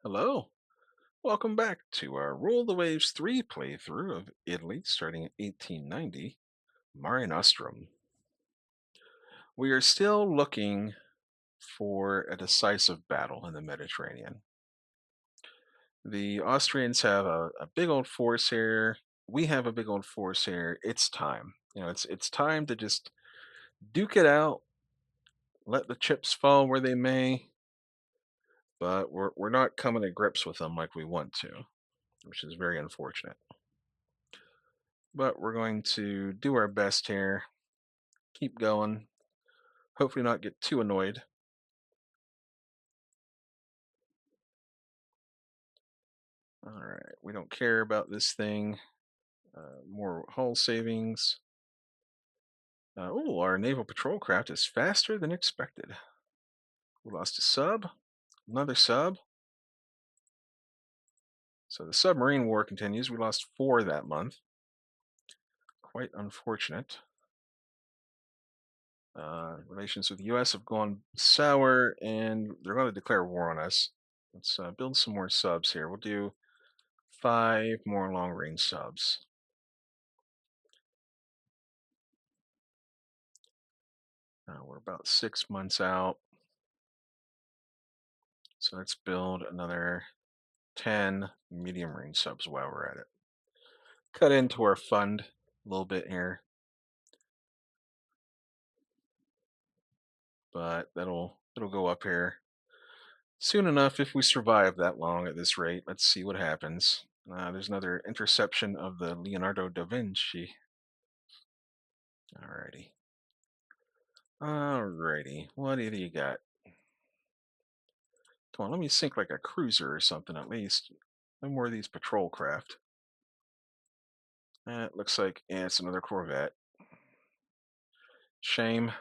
Hello. Welcome back to our Rule the Waves 3 playthrough of Italy starting in 1890, Mare Nostrum. We are still looking for a decisive battle in the Mediterranean. The Austrians have a big old force here. We have a big old force here. It's time. It's time to just duke it out, let the chips fall where they may, but we're not coming to grips with them like we want to, which is very unfortunate. But we're going to do our best here, keep going, hopefully not get too annoyed. All right, we don't care about this thing. More hull savings. Oh, our naval patrol craft is faster than expected. We lost a sub, another sub. So the submarine war continues. We lost 4 that month. Quite unfortunate. Relations with the U.S. have gone sour, and they're going to declare war on us. Let's build some more subs here. We'll do 5 more long-range subs. We're about 6 months out. So let's build another 10 medium range subs while we're at it. Cut into our fund a little bit here, but it'll go up here soon enough if we survive that long at this rate. Let's see what happens. There's another interception of the Leonardo da Vinci. Alrighty. Alrighty. What do you got? Come on, let me sink like a cruiser or something at least. No more of these patrol craft. It looks like, yeah, it's another Corvette. Shame.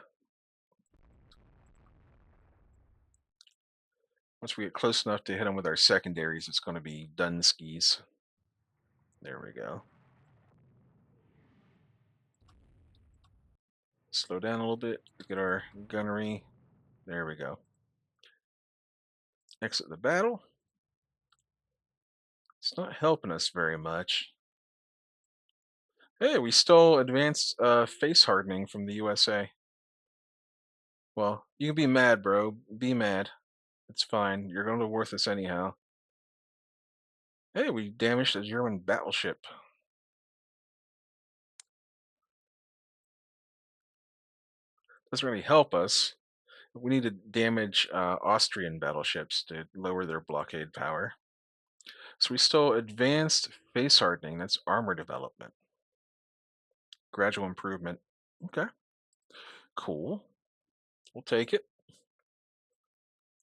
Once we get close enough to hit them with our secondaries, it's going to be Dunskies. There we go. Slow down a little bit, get our gunnery. There we go. Exit the battle. It's not helping us very much. Hey, we stole advanced face hardening from the USA. Well, you can be mad, bro. Be mad. It's fine. You're going to worthless anyhow. Hey, we damaged a German battleship. Doesn't really help us. We need to damage Austrian battleships to lower their blockade power. So we stole advanced face hardening. That's armor development. Gradual improvement. Okay. Cool. We'll take it.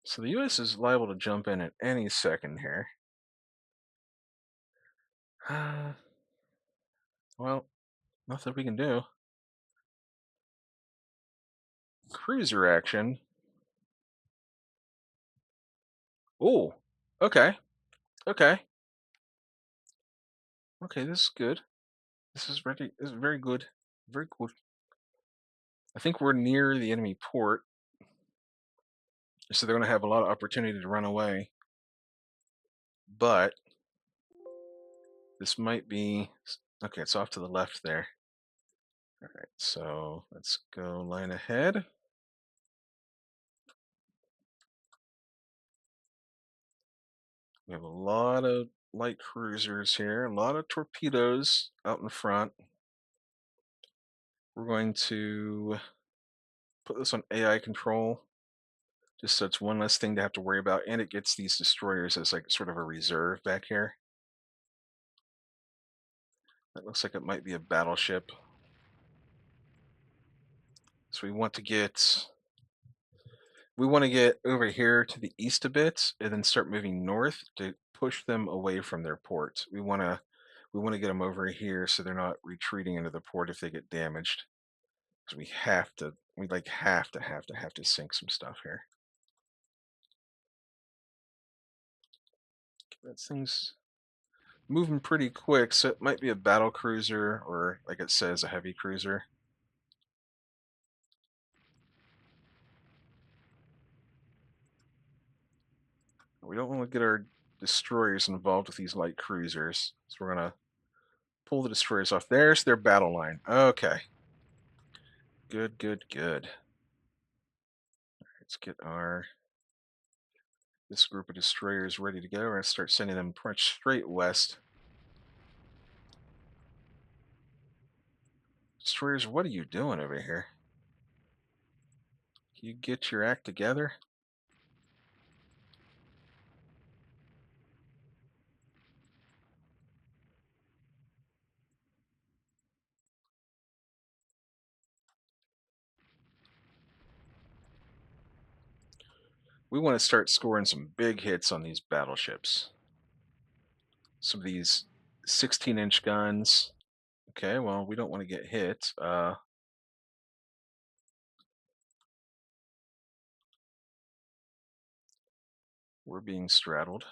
So the US is liable to jump in at any second here. Well, nothing we can do. Cruiser action. Oh, okay. Okay. Okay, this is good. This is very good. Very good. I think we're near the enemy port. So they're gonna have a lot of opportunity to run away. But this might be okay, it's off to the left there. Alright, so let's go line ahead. We have a lot of light cruisers here, a lot of torpedoes out in front. We're going to put this on AI control, just so it's one less thing to have to worry about, and it gets these destroyers as like sort of a reserve back here. That looks like it might be a battleship. So we want to get over here to the east a bit and then start moving north to push them away from their port. We want to get them over here so they're not retreating into the port if they get damaged. Because we like have to sink some stuff here. That thing's moving pretty quick, so it might be a battle cruiser or, like it says, a heavy cruiser. We don't want to get our destroyers involved with these light cruisers. So we're going to pull the destroyers off. There's their battle line. Okay. Good, good, good. Let's get our this group of destroyers ready to go. We're going to start sending them pretty much straight west. Destroyers, what are you doing over here? Can you get your act together? We want to start scoring some big hits on these battleships. Some of these 16-inch guns. Okay, well, we don't want to get hit. We're being straddled.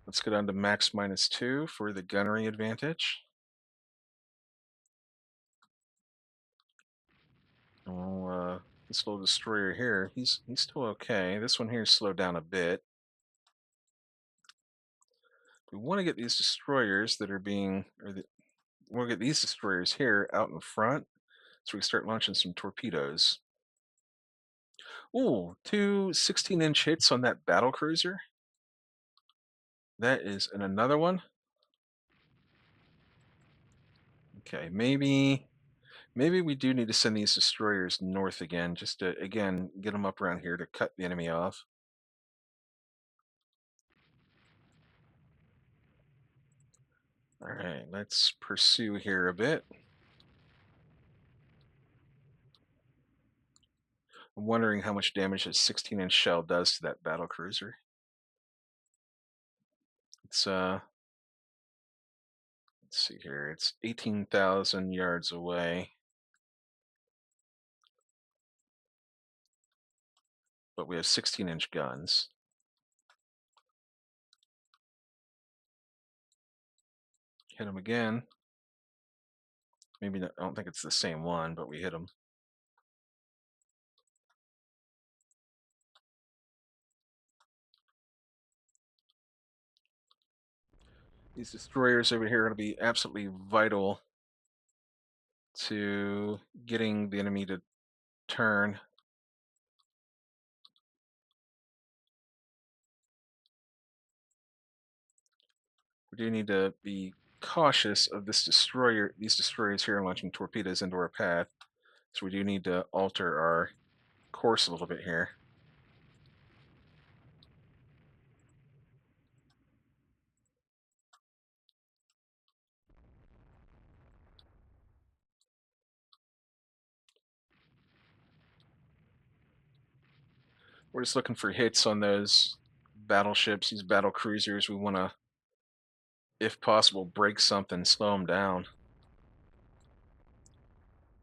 Let's go down to max -2 for the gunnery advantage. Well, this little destroyer here, he's still okay. This one here is slowed down a bit. We want to get these destroyers that are being, we'll get these destroyers here out in front, so we start launching some torpedoes. Ooh, two 16-inch hits on that battle cruiser. That is, and another one. Okay, maybe we do need to send these destroyers north again, just to again get them up around here to cut the enemy off. All right, let's pursue here a bit. I'm wondering how much damage a 16-inch shell does to that battle cruiser. It's let's see here. It's 18,000 yards away, but we have 16-inch guns. Hit them again. Maybe not, I don't think it's the same one, but we hit them. These destroyers over here are going to be absolutely vital to getting the enemy to turn. We do need to be cautious of this destroyer. These destroyers here launching torpedoes into our path, so we do need to alter our course a little bit here. We're just looking for hits on those battleships, these battle cruisers. We want to, if possible, break something, slow them down.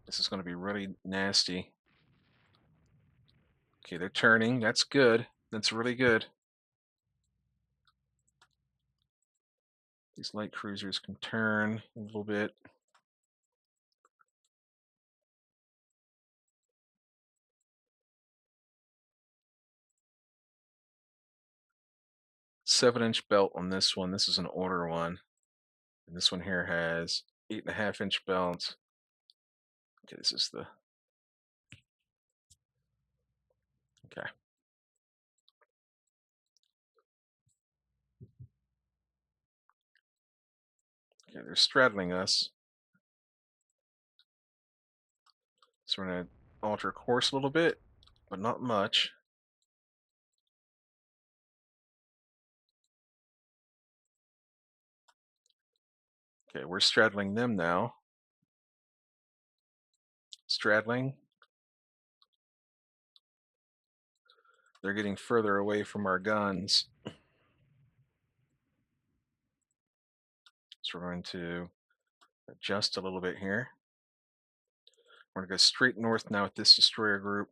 This is going to be really nasty. Okay, they're turning. That's good. That's really good. These light cruisers can turn a little bit. Seven-inch belt on this one. This is an older one. And this one here has 8.5-inch belt. Okay, this is the okay. Okay, they're straddling us. So we're gonna alter course a little bit, but not much. Okay, we're straddling them now. Straddling. They're getting further away from our guns. So we're going to adjust a little bit here. We're going to go straight north now with this destroyer group.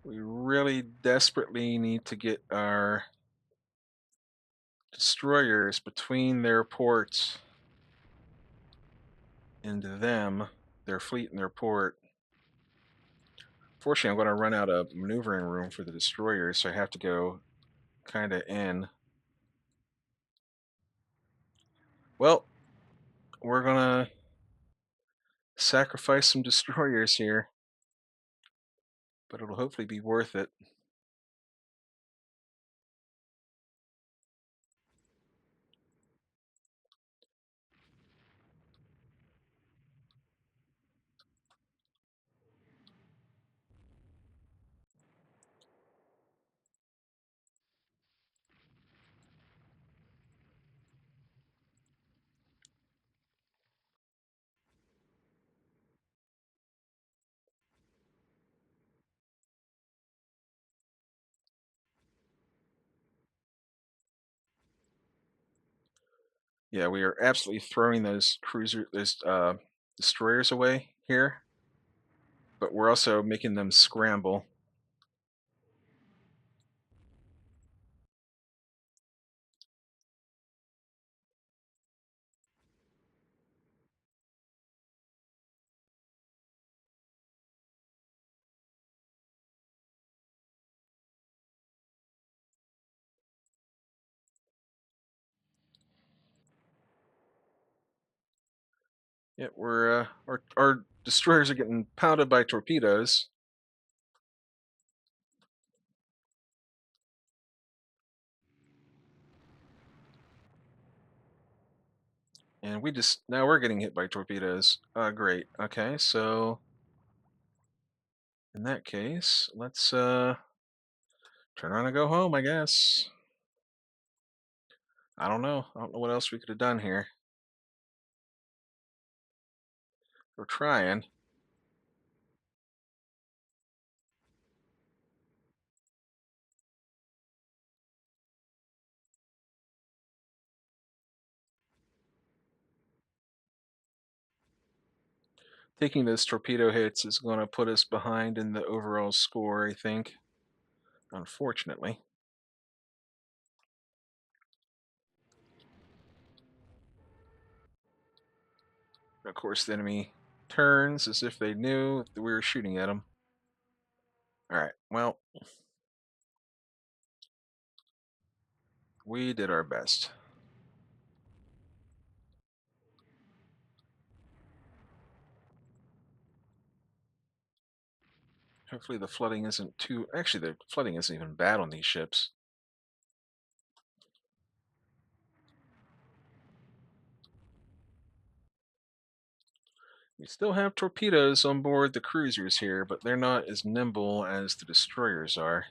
We really desperately need to get our destroyers between their ports into them, their fleet and their port. Fortunately, I'm going to run out of maneuvering room for the destroyers, so I have to go kind of in. Well, we're going to sacrifice some destroyers here, but it'll hopefully be worth it. Yeah, we are absolutely throwing those destroyers away here, but we're also making them scramble. Yeah, our destroyers are getting pounded by torpedoes, and we just now we're getting hit by torpedoes. Great. Okay, so in that case, let's turn around and go home, I guess. I don't know. I don't know what else we could have done here. We're trying. Taking those torpedo hits is going to put us behind in the overall score, I think. Unfortunately. Of course, the enemy turns as if they knew that we were shooting at them. All right. Well, we did our best. Hopefully the flooding isn't too... Actually, the flooding isn't even bad on these ships. We still have torpedoes on board the cruisers here, but they're not as nimble as the destroyers are.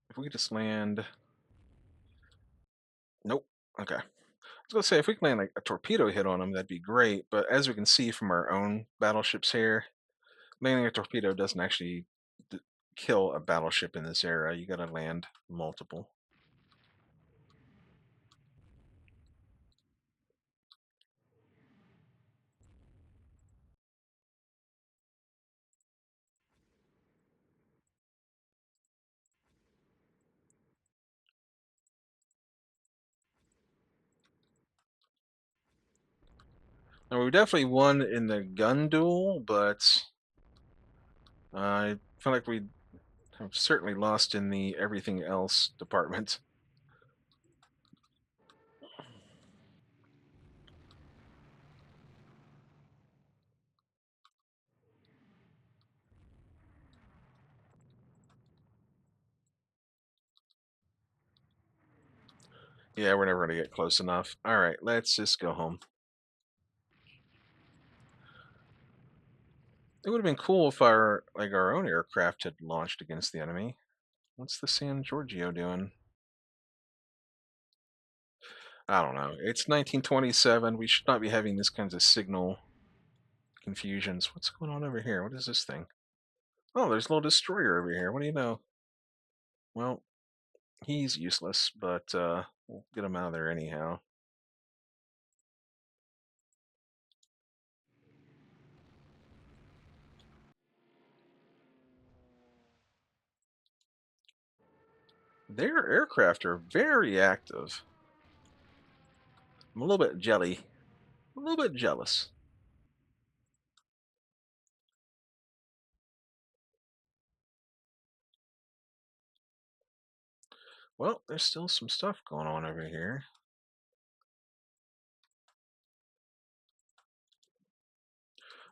If we could just land... Nope. Okay. I was going to say, if we can land like a torpedo hit on them, that'd be great, but as we can see from our own battleships here, landing a torpedo doesn't actually kill a battleship in this era. You gotta land multiple. Now, we definitely won in the gun duel, but I feel like we have certainly lost in the everything else department. Yeah, we're never gonna get close enough. All right, let's just go home. It would have been cool if our own aircraft had launched against the enemy. What's the San Giorgio doing? I don't know. It's 1927. We should not be having this kinds of signal confusions. What's going on over here? What is this thing? Oh, there's a little destroyer over here. What do you know? Well, he's useless, but we'll get him out of there anyhow. Their aircraft are very active. I'm a little bit jelly, a little bit jealous. Well, there's still some stuff going on over here.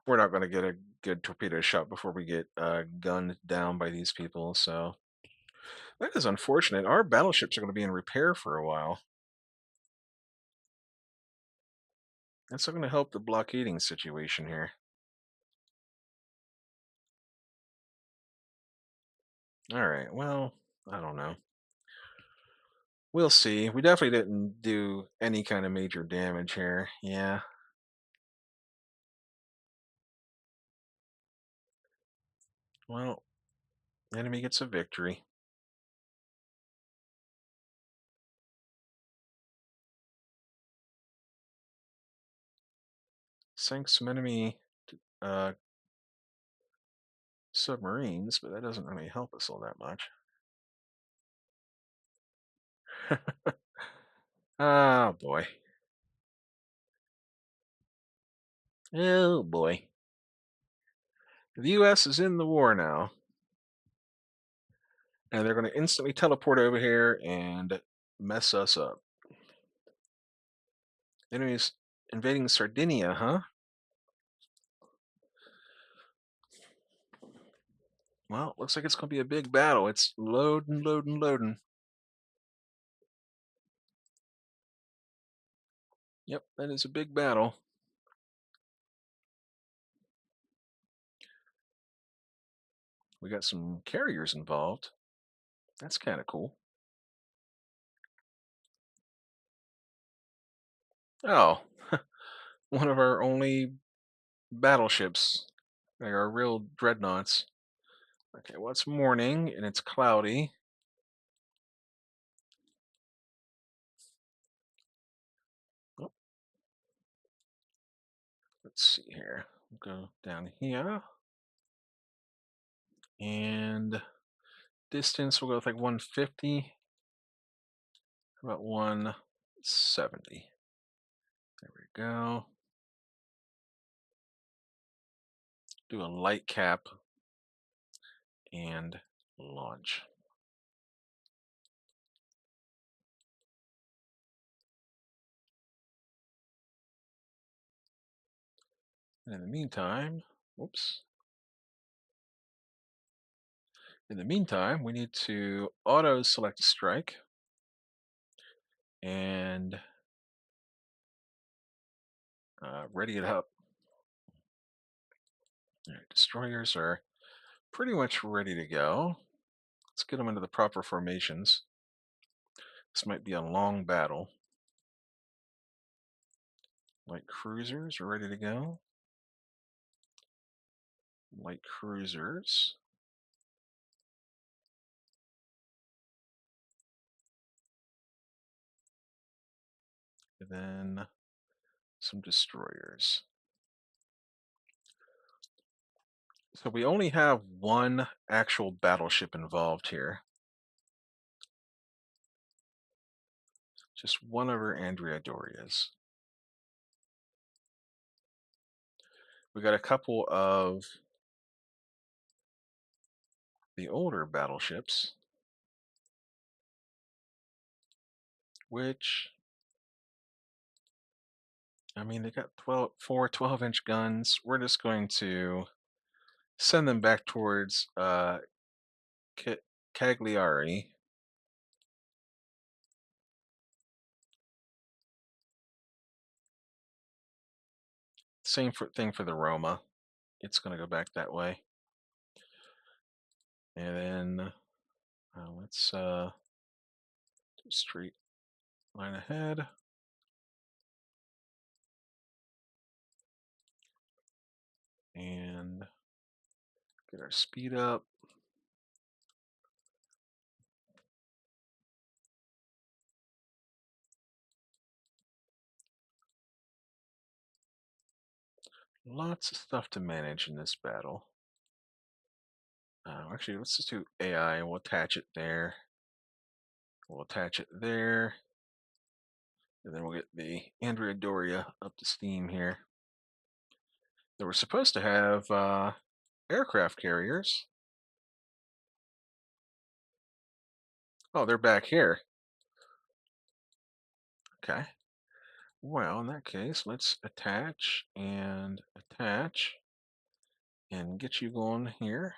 We're not going to get a good torpedo shot before we get gunned down by these people, so that is unfortunate. Our battleships are going to be in repair for a while. That's not going to help the blockading situation here. All right, well, I don't know. We'll see. We definitely didn't do any kind of major damage here. Yeah. Well, the enemy gets a victory. Sank some enemy uh, submarines, but that doesn't really help us all that much. Oh boy. Oh boy. The US is in the war now, and they're going to instantly teleport over here and mess us up. The enemy's invading Sardinia, huh? Well, looks like it's going to be a big battle. It's loading, loading, loading. Yep, that is a big battle. We got some carriers involved. That's kind of cool. Oh, one of our only battleships. They are real dreadnoughts. Okay, well, it's morning and it's cloudy. Oh, let's see here. We'll go down here. And distance, we'll go with like 150. About 170. There we go. Do a light cap and launch. And in the meantime, whoops. In the meantime, we need to auto select a strike and ready it up. All right, destroyers are pretty much ready to go. Let's get them into the proper formations. This might be a long battle. Light cruisers are ready to go. Light cruisers. And then some destroyers. So we only have one actual battleship involved here. Just one of our Andrea Dorias. We got a couple of the older battleships, which, I mean, they got 4 12-inch guns. We're just going to send them back towards Cagliari. Same thing for the Roma. It's going to go back that way. And then let's do straight line ahead. And get our speed up. Lots of stuff to manage in this battle. Actually, let's just do AI and we'll attach it there. We'll attach it there. And then we'll get the Andrea Doria up to steam here. They were supposed to have aircraft carriers. Oh, they're back here. Okay. Well, in that case, let's attach and get you going here.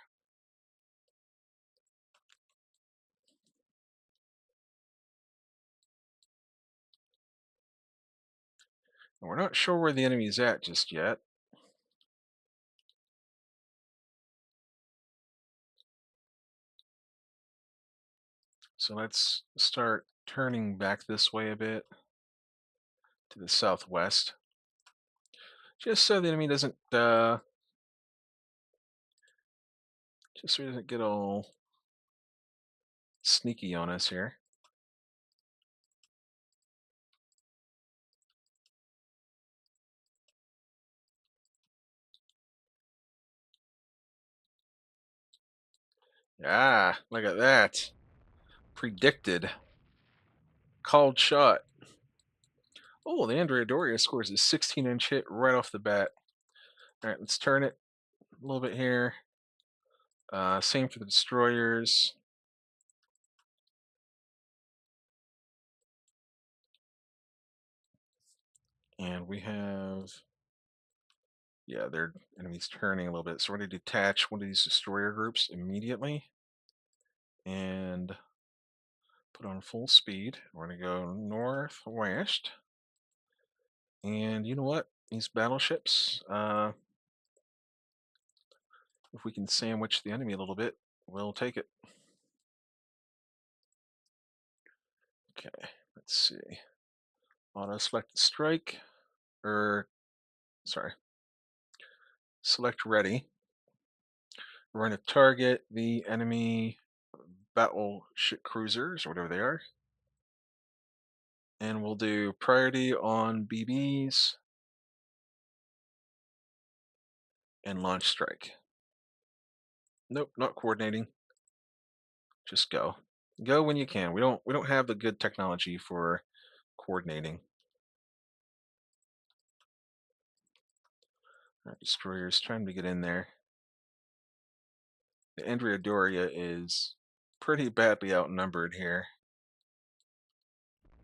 And we're not sure where the enemy's at just yet. So let's start turning back this way a bit to the southwest. Just so the enemy doesn't just so he doesn't get all sneaky on us here. Ah, look at that. Predicted. Called shot. Oh, the Andrea Doria scores a 16-inch hit right off the bat. All right, let's turn it a little bit here. Same for the destroyers. And we have, yeah, their enemy's turning a little bit. So we're going to detach one of these destroyer groups immediately and put on full speed. We're going to go northwest. And you know what? These battleships, if we can sandwich the enemy a little bit, we'll take it. Okay, let's see. Auto select strike, or sorry, select ready. We're going to target the enemy battleship cruisers, or whatever they are. And we'll do priority on BBs and launch strike. Nope, not coordinating. Just go. Go when you can. We don't have the good technology for coordinating. Our destroyer's trying to get in there. The Andrea Doria is pretty badly outnumbered here.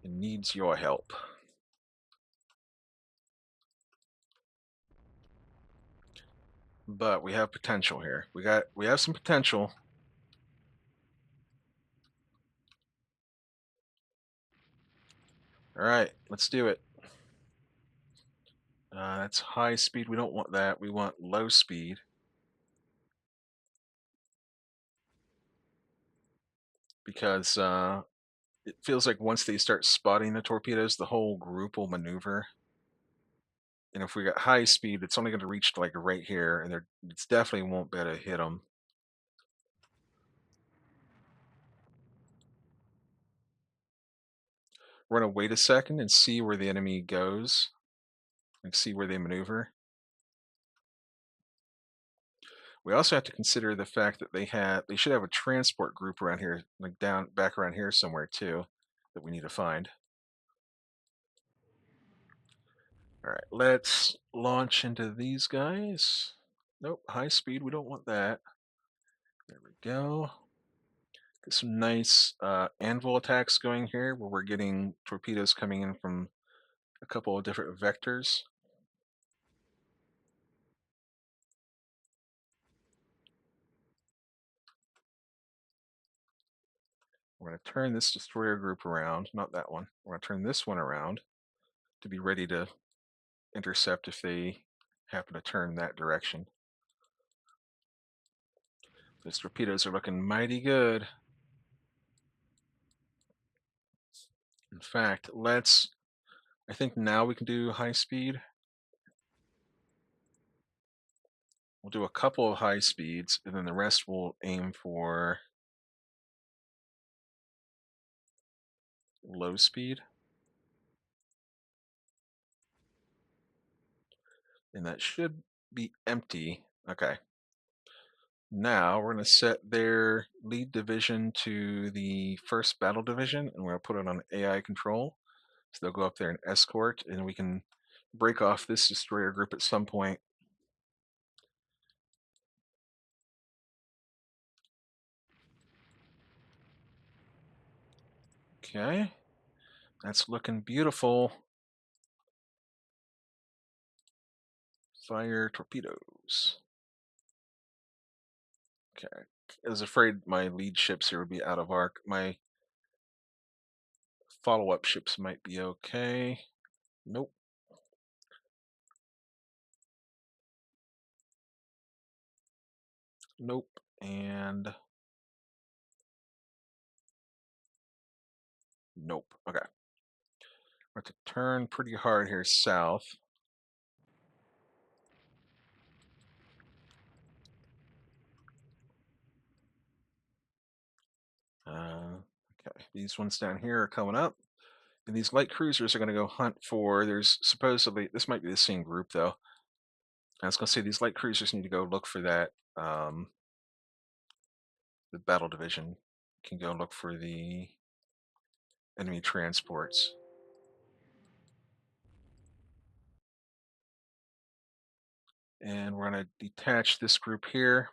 It needs your help. But we have potential here. We have some potential. All right, let's do it. That's high speed. We don't want that. We want low speed. Because it feels like once they start spotting the torpedoes, the whole group will maneuver. And if we got high speed, it's only going to reach like right here, and it's definitely won't be able to hit them. We're going to wait a second and see where the enemy goes, and see where they maneuver. We also have to consider the fact that they should have a transport group around here, like back around here somewhere too, that we need to find. All right, let's launch into these guys. Nope, high speed, we don't want that. There we go. Get some nice anvil attacks going here, where we're getting torpedoes coming in from a couple of different vectors. We're going to turn this destroyer group around, not that one. We're going to turn this one around to be ready to intercept if they happen to turn that direction. Those torpedoes are looking mighty good. In fact, I think now we can do high speed. We'll do a couple of high speeds, and then the rest we'll aim for low speed. And that should be empty. Okay. Now we're going to set their lead division to the first battle division, and we're going to put it on AI control. So they'll go up there and escort, and we can break off this destroyer group at some point. Okay, that's looking beautiful. Fire torpedoes. Okay, I was afraid my lead ships here would be out of arc. My follow-up ships might be okay. Nope. Nope. And nope. Okay. We're to turn pretty hard here south. Okay, these ones down here are coming up. And these light cruisers are going to go hunt for, there's supposedly, this might be the same group though. I was going to say these light cruisers need to go look for that, the battle division can go look for the enemy transports. And we're going to detach this group here,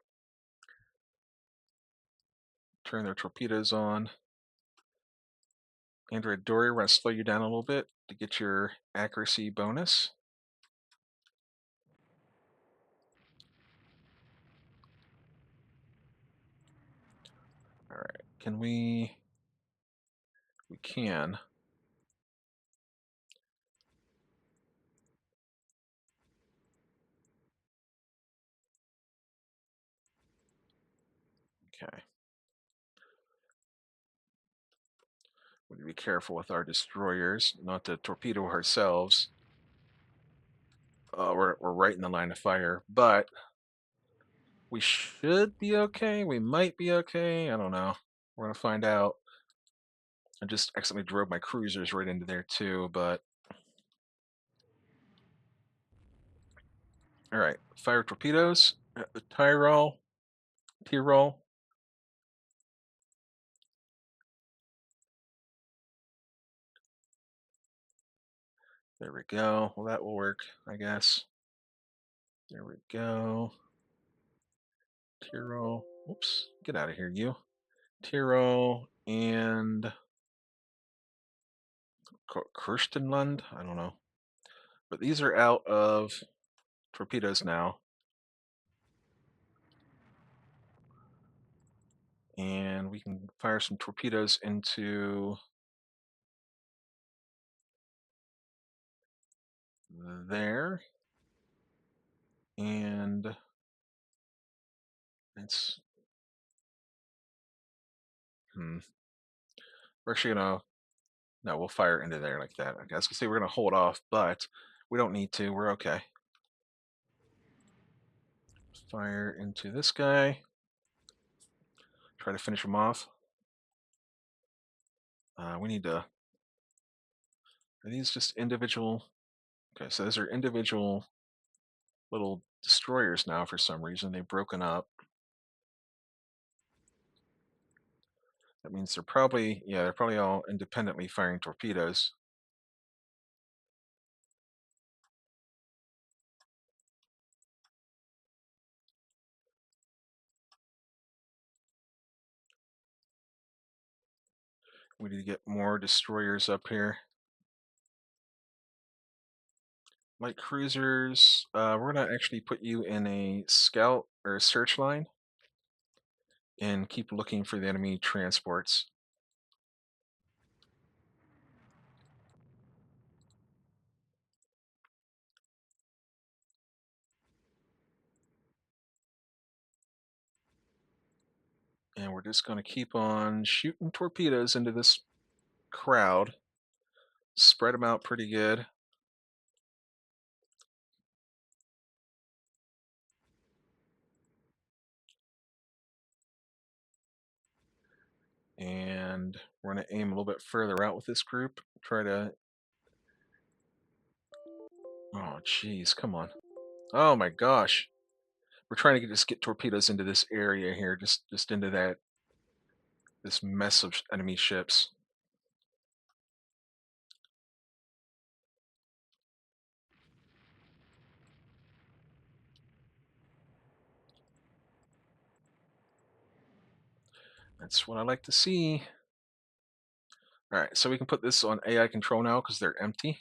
turn their torpedoes on. Android Dory, we're going to slow you down a little bit to get your accuracy bonus. All right, can we can. Okay. We need to be careful with our destroyers, not to torpedo ourselves. We're right in the line of fire, but we should be okay. We might be okay. I don't know. We're gonna find out. I just accidentally drove my cruisers right into there too, but all right. Fire torpedoes at the Tyrol. Tyrol. There we go. Well, that will work, I guess. There we go. Tyrol. Oops. Get out of here, you. Tyrol and Kirstenland. I don't know. But these are out of torpedoes now. And we can fire some torpedoes into there. And it's we're actually gonna no, we'll fire into there like that. I guess we're gonna hold off, but we don't need to. We're okay. Fire into this guy. Try to finish him off. We need to. Are these just individual? Okay, so those are individual little destroyers now. For some reason, they've broken up. That means they're probably they're probably all independently firing torpedoes. We need to get more destroyers up here. Light cruisers, we're gonna actually put you in a scout or a search line and keep looking for the enemy transports. And we're just gonna keep on shooting torpedoes into this crowd. Spread them out pretty good. And we're gonna aim a little bit further out with this group. Try to. Oh, geez, come on. Oh my gosh. We're trying to just get torpedoes into this area here, just into this mess of enemy ships. That's what I like to see. All right, so we can put this on AI control now because they're empty.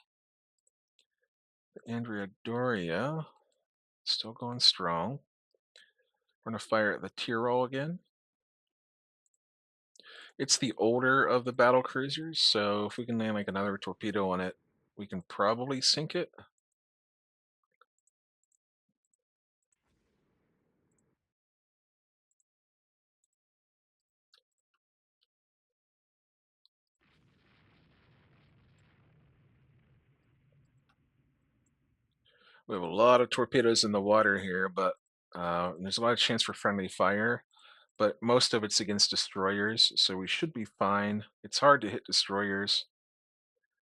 Andrea Doria, still going strong. We're going to fire at the Tyrol again. It's the older of the battle cruisers, so if we can land like another torpedo on it, we can probably sink it. We have a lot of torpedoes in the water here, but there's a lot of chance for friendly fire. But most of it's against destroyers, so we should be fine. It's hard to hit destroyers,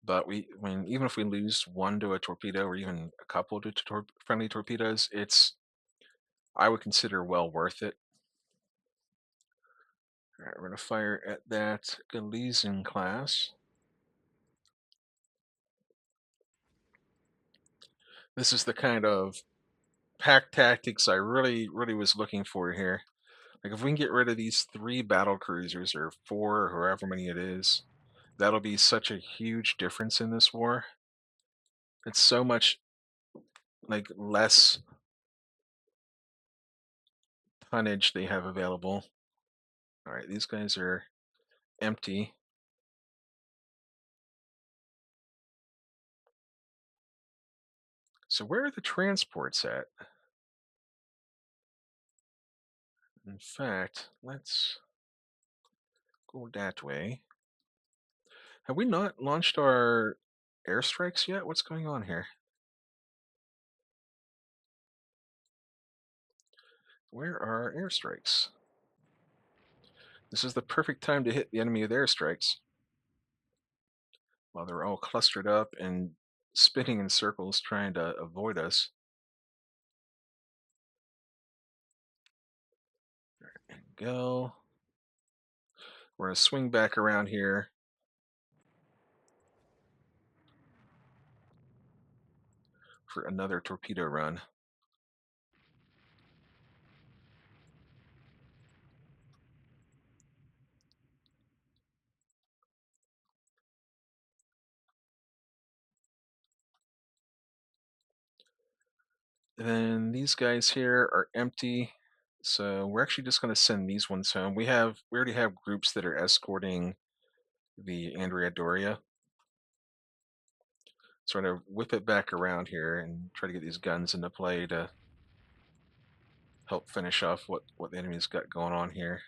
but even if we lose one to a torpedo or even a couple to friendly torpedoes, I would consider well worth it. All right, we're going to fire at that Galician class. This is the kind of pack tactics I really was looking for here. Like if we can get rid of these 3 battle cruisers or 4 or however many it is, that'll be such a huge difference in this war. It's so much like less tonnage they have available. All right, these guys are empty. So where are the transports at? In fact, let's go that way. Have we not launched our airstrikes yet? What's going on here? Where are our airstrikes? This is the perfect time to hit the enemy with airstrikes while they're all clustered up and spinning in circles trying to avoid us. There we go. We're going to swing back around here. For another torpedo run. And then these guys here are empty. So we're actually just going to send these ones home. We already have groups that are escorting the Andrea Doria. So I'm going to whip it back around here and try to get these guns into play to help finish off what the enemy's got going on here.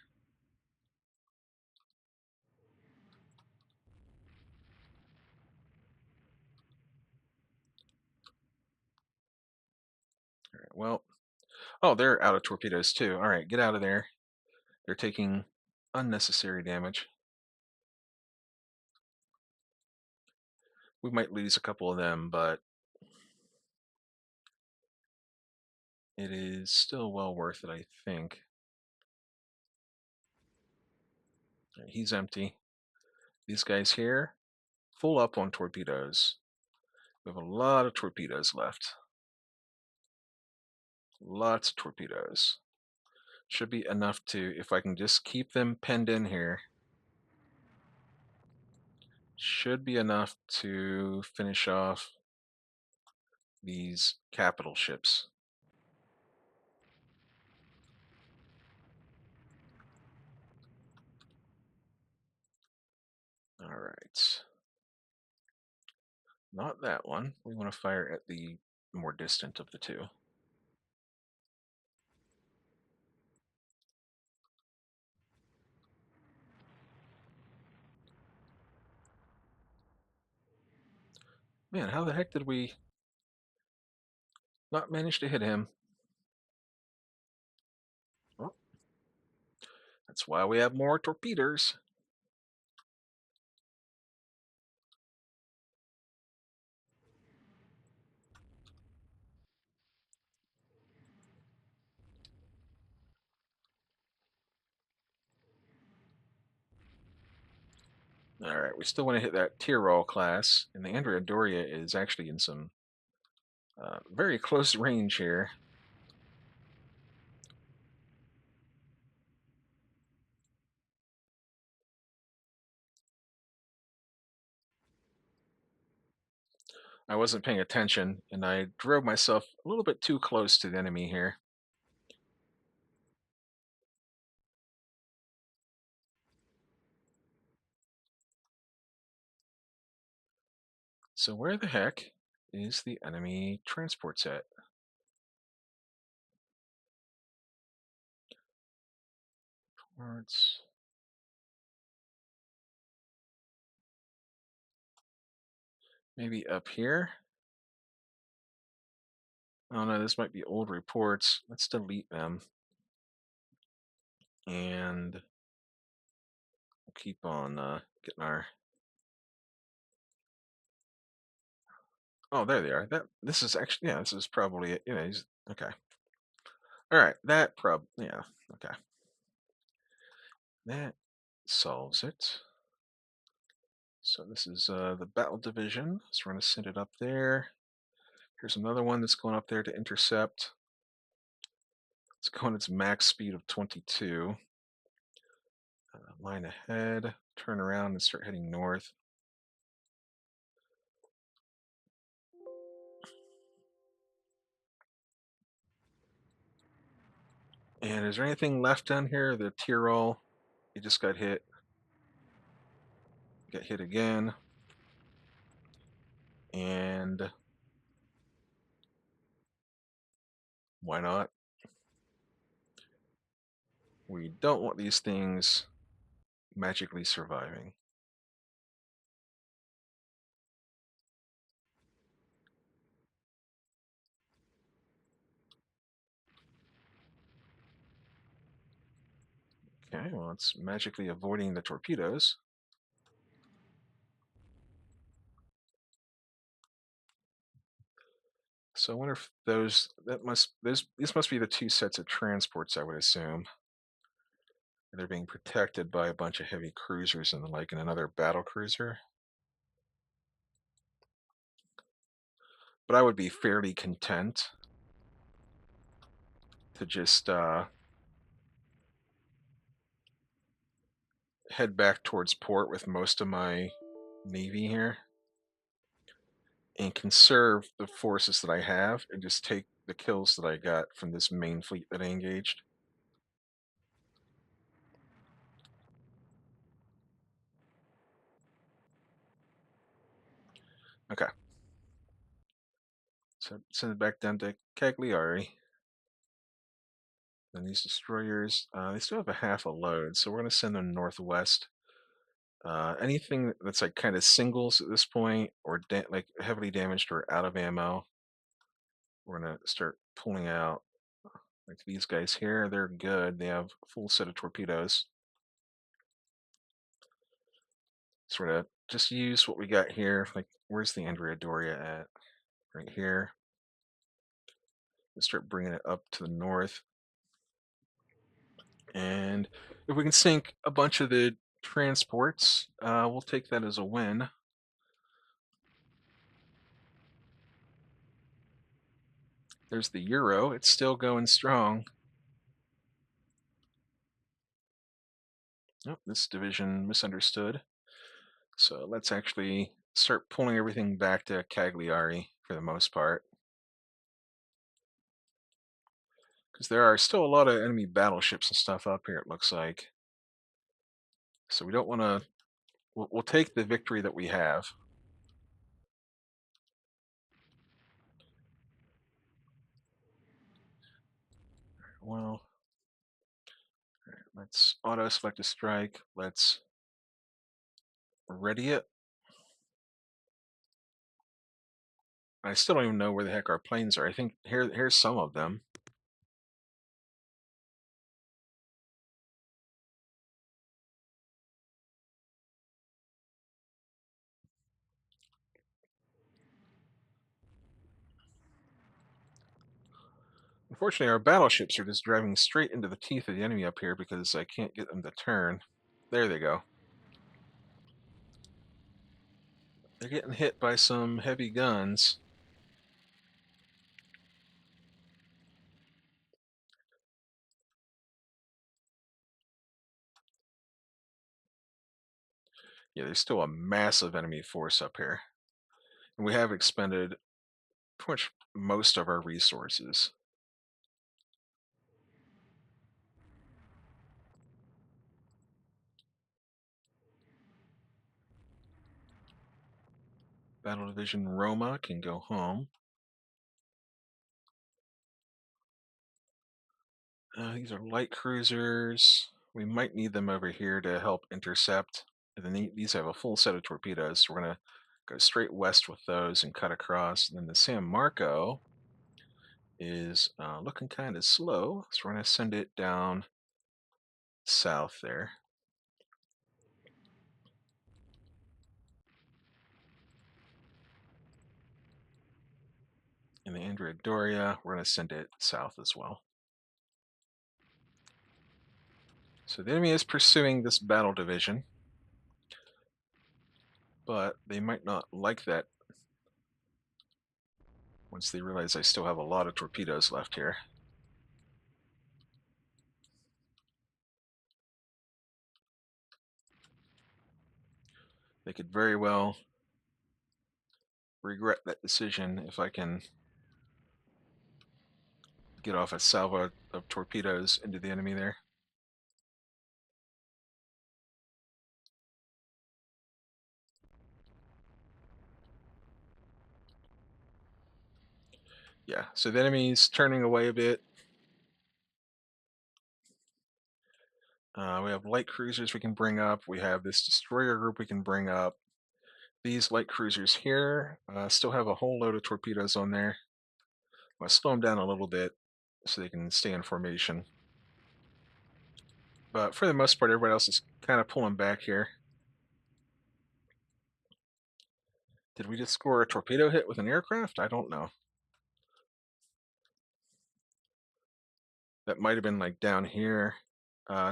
All right, well, oh, they're out of torpedoes too. All right, get out of there. They're taking unnecessary damage. We might lose a couple of them, but it is still well worth it, I think. Right, he's empty. These guys here, full up on torpedoes. We have a lot of torpedoes left. Lots of torpedoes. Should be enough to, if I can just keep them penned in here, should be enough to finish off these capital ships. All right. Not that one. We want to fire at the more distant of the two. Man, how the heck did we not manage to hit him? Well, that's why we have more torpedoes. All right, we still want to hit that Tyrol class, and the Andrea Doria is actually in some very close range here. I wasn't paying attention, and I drove myself a little bit too close to the enemy here. So where the heck is the enemy transport set? Towards maybe up here? Oh no, this might be old reports. Let's delete them. And we'll keep on getting our... Oh, there they are. This is actually, yeah, this is probably it. Okay. All right, yeah, okay. That solves it. So this is the battle division. So we're going to send it up there. Here's another one that's going up there to intercept. It's going its max speed of 22. Line ahead, turn around and start heading north. And is there anything left down here? The Tyrol, it just got hit. Got hit again. And why not? We don't want these things magically surviving. Okay, well, it's magically avoiding the torpedoes. So I wonder if these must be the two sets of transports, I would assume. They're being protected by a bunch of heavy cruisers and the like, and another battle cruiser. But I would be fairly content to just head back towards port with most of my navy here and conserve the forces that I have and just take the kills that I got from this main fleet that I engaged. Okay. So send it back down to Cagliari. Then these destroyers, they still have a half a load, so we're going to send them northwest. Anything that's like kind of singles at this point, or like heavily damaged or out of ammo, we're going to start pulling out. Like these guys here, they're good. They have a full set of torpedoes. Sort of just use what we got here. Like, where's the Andrea Doria at? Right here. Let's start bringing it up to the north. And if we can sink a bunch of the transports, we'll take that as a win. There's the Euro. It's still going strong. Oh, this division misunderstood. So let's actually start pulling everything back to Cagliari for the most part. Because there are still a lot of enemy battleships and stuff up here, it looks like. So we don't want to... We'll take the victory that we have. Well, let's auto select a strike. Let's ready it. I still don't even know where the heck our planes are. I think here's some of them. Unfortunately, our battleships are just driving straight into the teeth of the enemy up here because I can't get them to turn. There they go. They're getting hit by some heavy guns. Yeah, there's still a massive enemy force up here. And we have expended pretty much most of our resources. Battle Division Roma can go home. These are light cruisers. We might need them over here to help intercept. And then these have a full set of torpedoes, so we're going to go straight west with those and cut across. And then the San Marco is looking kind of slow, so we're going to send it down south there. And the Andrea Doria, we're going to send it south as well. So the enemy is pursuing this battle division, but they might not like that once they realize I still have a lot of torpedoes left here. They could very well regret that decision if I can get off a salvo of torpedoes into the enemy there. Yeah, so the enemy's turning away a bit. We have light cruisers we can bring up. We have this destroyer group we can bring up. These light cruisers here still have a whole load of torpedoes on there. I'm going to slow them down a little bit so they can stay in formation. But for the most part, everybody else is kind of pulling back here. Did we just score a torpedo hit with an aircraft? I don't know. That might have been like down here,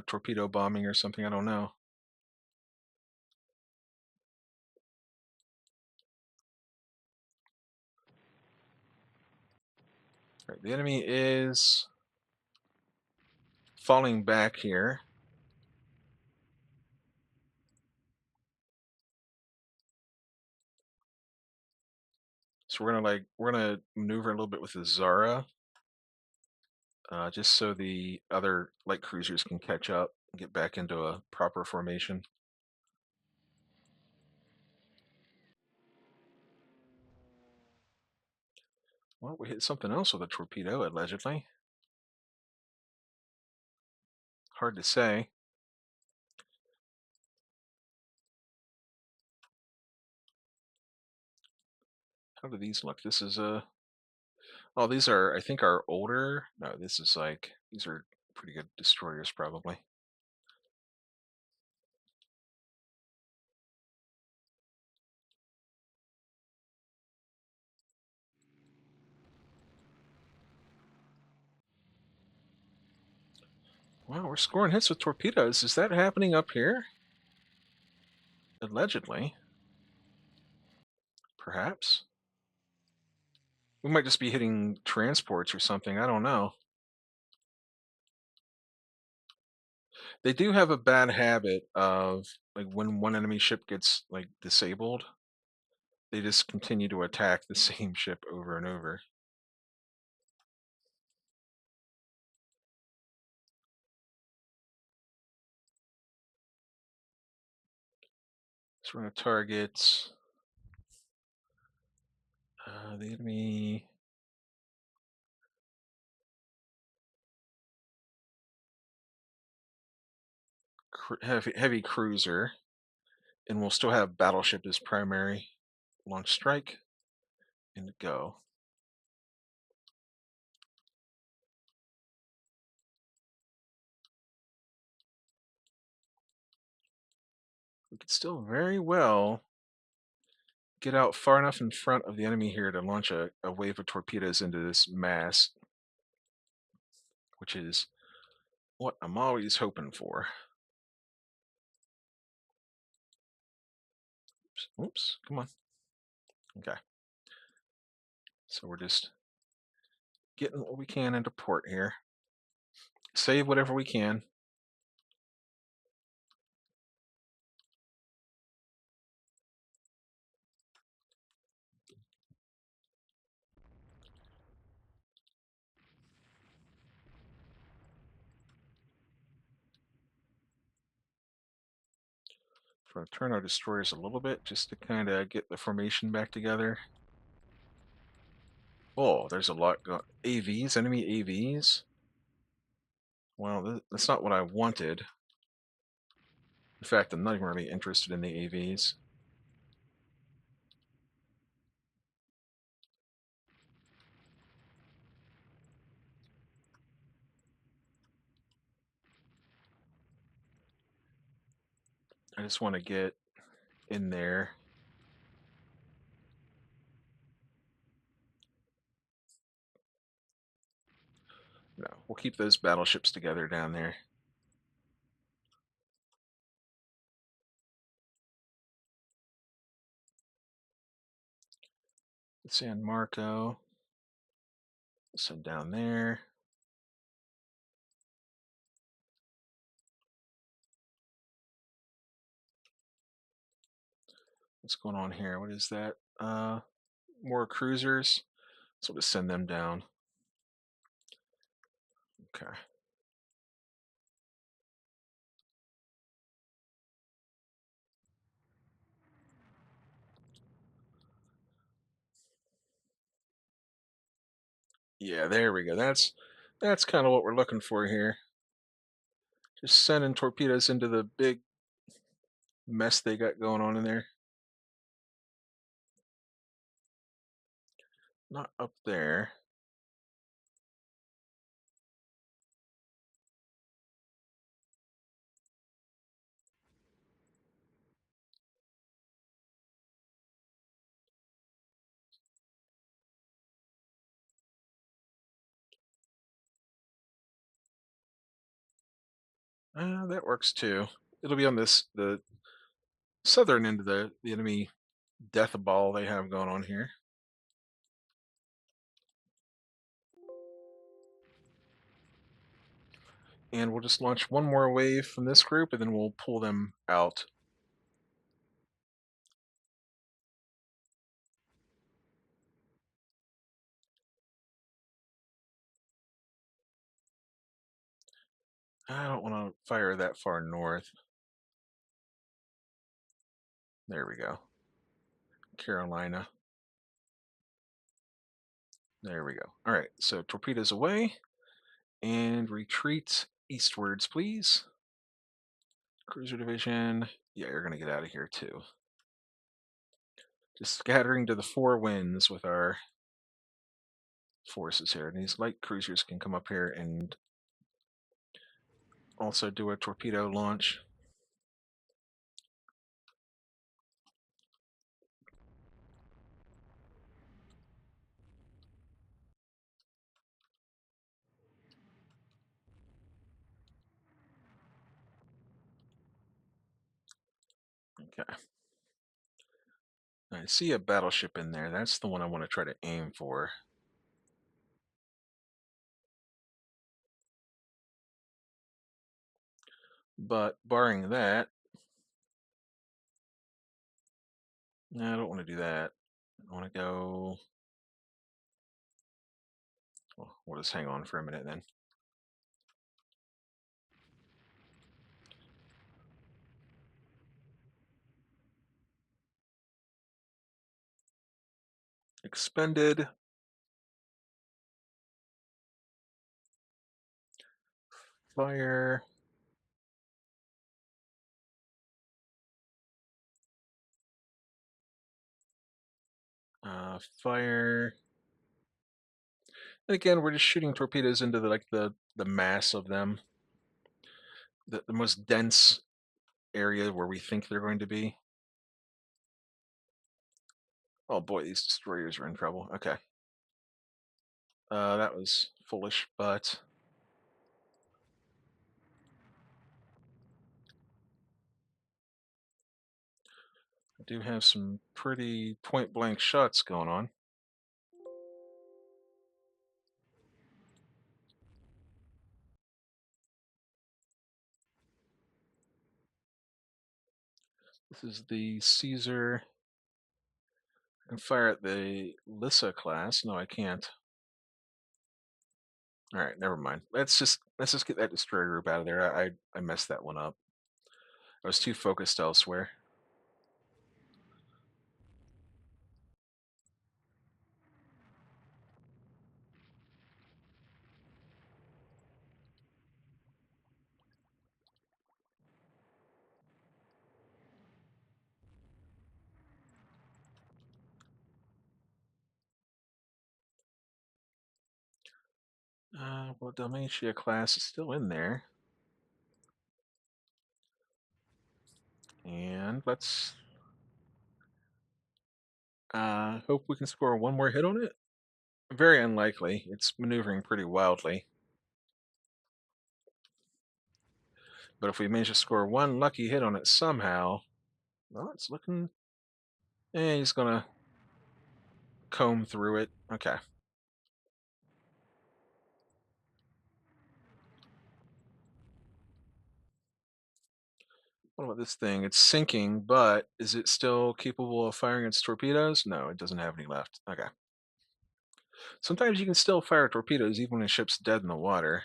torpedo bombing or something. I don't know. Right, the enemy is falling back here. So we're gonna maneuver a little bit with the Zara, just so the other light cruisers can catch up and get back into a proper formation. Well, we hit something else with a torpedo, allegedly. Hard to say. How do these look? This is a. Oh, these are, I think, are older. No, this is like, these are pretty good destroyers, probably. Wow, we're scoring hits with torpedoes. Is that happening up here? Allegedly. Perhaps. We might just be hitting transports or something. I don't know. They do have a bad habit of, like, when one enemy ship gets like disabled, they just continue to attack the same ship over and over. So we're going to target the enemy. Heavy cruiser, and we'll still have battleship as primary. Launch strike and go. We could still very well get out far enough in front of the enemy here to launch a wave of torpedoes into this mass, which is what I'm always hoping for. Oops, come on. Okay. So we're just getting what we can into port here. Save whatever we can. Try to turn our destroyers a little bit just to kind of get the formation back together. Oh, there's a lot going. AVs, enemy AVs. Well, that's not what I wanted. In fact, I'm not even really interested in the AVs. I just want to get in there. No, we'll keep those battleships together down there. San Marco. Send down there. What's going on here? What is that? More cruisers. So we'll just send them down. Okay. Yeah, there we go. That's kind of what we're looking for here. Just sending torpedoes into the big mess they got going on in there. Not up there. That works too. It'll be on the southern end of the enemy death ball they have going on here. And we'll just launch one more wave from this group, and then we'll pull them out. I don't want to fire that far north. There we go. Carolina. There we go. All right, so torpedoes away, and retreat eastwards, please. Cruiser division. Yeah, you're going to get out of here too. Just scattering to the four winds with our forces here. And these light cruisers can come up here and also do a torpedo launch. Okay. I see a battleship in there. That's the one I want to try to aim for. But barring that, no, I don't want to do that. I want to go. Well, we'll just hang on for a minute then. Expended. Fire. Fire. And again, we're just shooting torpedoes into the mass of them, the most dense area where we think they're going to be. Oh boy, these destroyers are in trouble. Okay. That was foolish, but do have some pretty point blank shots going on. This is the Caesar. I can fire at the Lissa class. No, I can't. All right, never mind. Let's just get that destroyer group out of there. I messed that one up. I was too focused elsewhere. Well, Dalmatia class is still in there, and let's hope we can score one more hit on it. Very unlikely. It's maneuvering pretty wildly. But if we manage to score one lucky hit on it somehow, well, it's looking. He's gonna comb through it. Okay. What about this thing? It's sinking, but is it still capable of firing its torpedoes? No, it doesn't have any left. Okay. Sometimes you can still fire torpedoes even when a ship's dead in the water.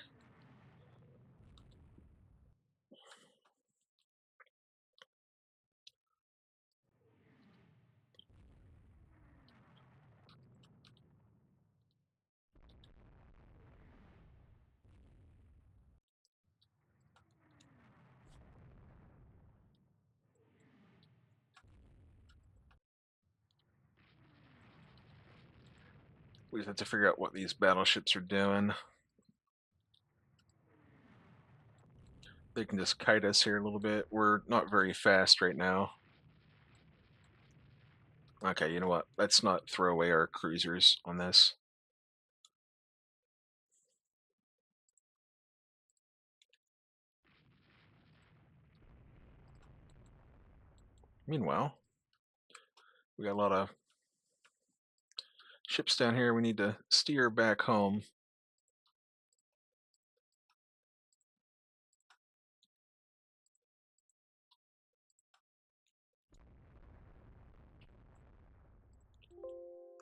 We just have to figure out what these battleships are doing. They can just kite us here a little bit. We're not very fast right now. Okay, you know what? Let's not throw away our cruisers on this. Meanwhile, we got a lot of ships down here we need to steer back home.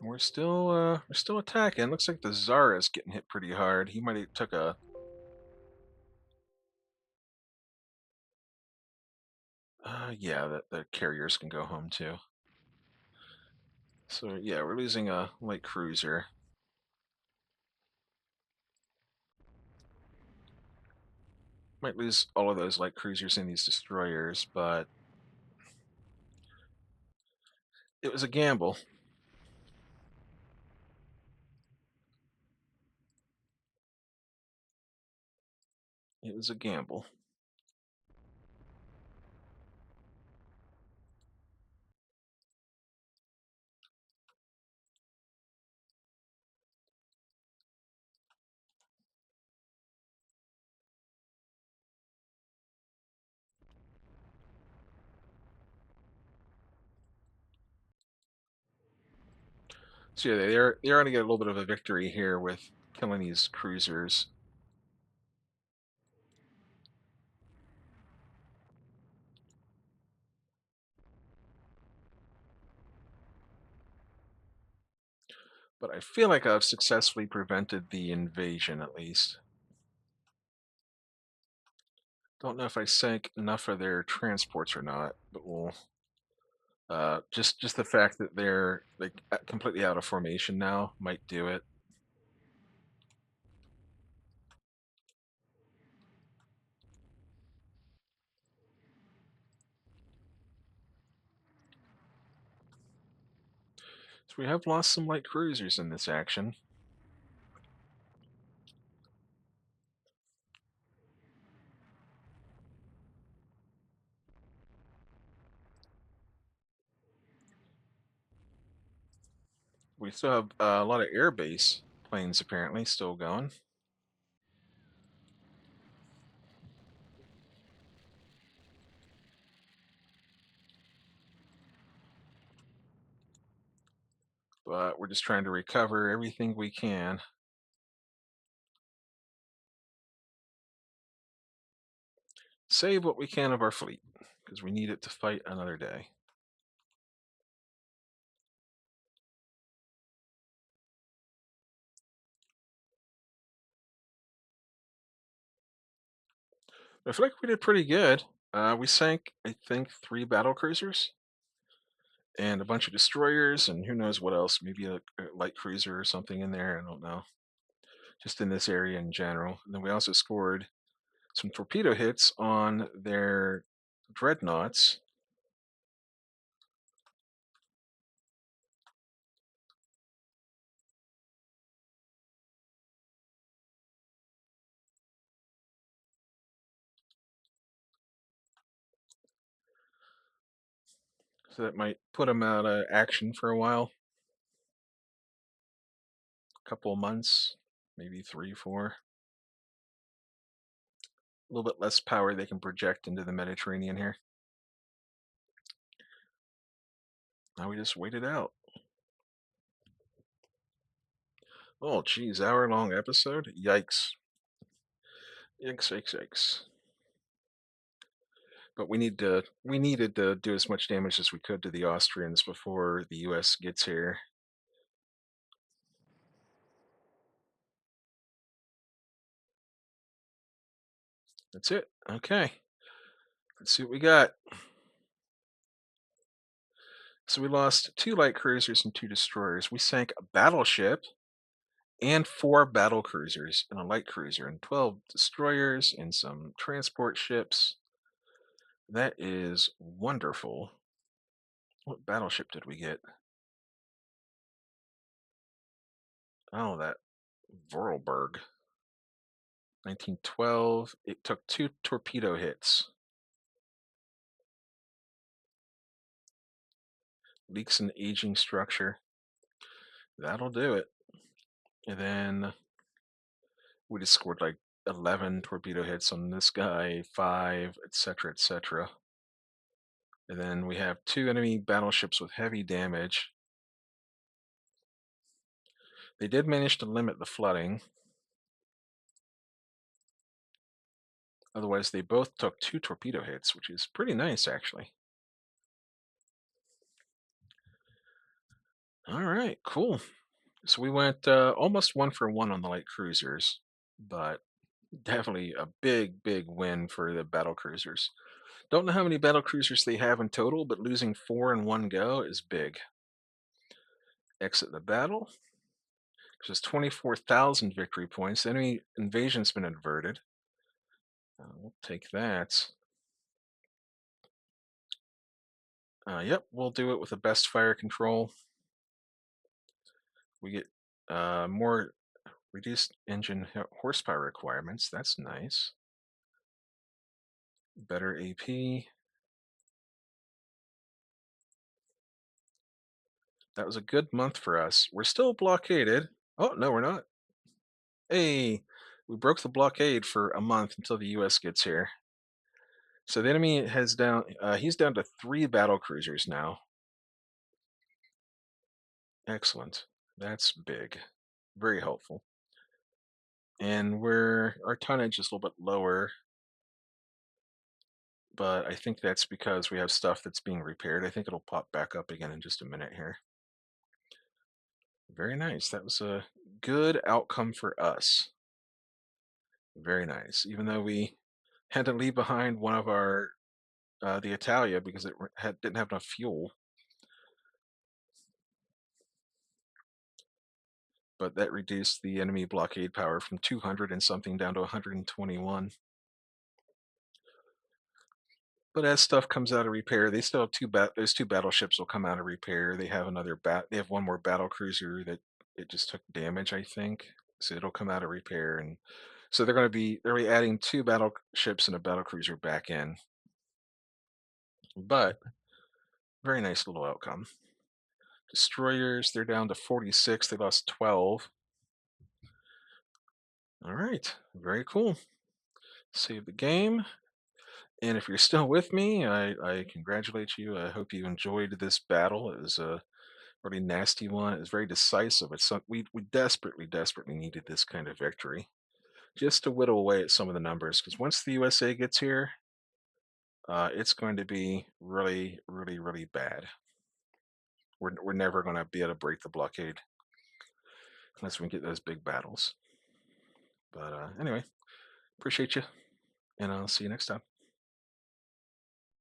We're still attacking. Looks like the Zara's getting hit pretty hard. He might have took a yeah, the carriers can go home too. So yeah, we're losing a light cruiser. Might lose all of those light cruisers in these destroyers, but it was a gamble. It was a gamble. So yeah, they're going to get a little bit of a victory here with killing these cruisers. But I feel like I've successfully prevented the invasion at least. Don't know if I sank enough of their transports or not, but we'll just the fact that they're like completely out of formation now might do it. So we have lost some light cruisers in this action. We still have a lot of airbase planes apparently still going. but we're just trying to recover everything we can. Save what we can of our fleet, because we need it to fight another day. I feel like we did pretty good. We sank, I think, 3 battle cruisers and a bunch of destroyers, and who knows what else. Maybe a light cruiser or something in there. I don't know. Just in this area in general. And then we also scored some torpedo hits on their dreadnoughts. So that might put them out of action for a while, a couple of months, maybe 3, 4. A little bit less power they can project into the Mediterranean here. Now we just wait it out. Oh, geez, hour-long episode? Yikes. Yikes, yikes, yikes. But we needed to do as much damage as we could to the Austrians before the US gets here. That's it. Okay. Let's see what we got. So we lost 2 light cruisers and 2 destroyers. We sank a battleship and 4 battle cruisers and a light cruiser and 12 destroyers and some transport ships. That is wonderful. What battleship did we get? Oh, that Vorarlberg. 1912. It took 2 torpedo hits. Leaks in aging structure. That'll do it. And then we just scored like 11 torpedo hits on this guy, 5, etc., etc. And then we have 2 enemy battleships with heavy damage. They did manage to limit the flooding. Otherwise, they both took 2 torpedo hits, which is pretty nice, actually. All right, cool. So we went almost 1 for 1 on the light cruisers, but definitely a big, big win for the battle cruisers. Don't know how many battle cruisers they have in total, but losing 4 in one go is big. Exit the battle. Just 24,000 victory points. Enemy invasion's been averted. We'll take that. Yep, we'll do it with the best fire control. We get more reduced engine horsepower requirements. That's nice. Better AP. That was a good month for us. We're still blockaded. Oh, no, we're not. Hey, we broke the blockade for a month until the US gets here. So the enemy has he's down to 3 battle cruisers now. Excellent. That's big. Very helpful. And our tonnage is a little bit lower, but I think that's because we have stuff that's being repaired. I think it'll pop back up again in just a minute here. Very nice. That was a good outcome for us. Very nice. Even though we had to leave behind one of our the Italia because it didn't have enough fuel, but that reduced the enemy blockade power from 200 and something down to 121. But as stuff comes out of repair, they still have those 2 battleships will come out of repair. They have they have 1 more battle cruiser that it just took damage, I think. So it'll come out of repair, and so they're be adding 2 battleships and a battle cruiser back in. But very nice little outcome. Destroyers, they're down to 46. They lost 12. All right, very cool. Save the game. And if you're still with me, I congratulate you. I hope you enjoyed this battle. It was really nasty one. It was very decisive. We desperately, desperately needed this kind of victory just to whittle away at some of the numbers. Because once the USA gets here, it's going to be really, really, really bad. We're never going to be able to break the blockade unless we get those big battles. But anyway, appreciate you, and I'll see you next time.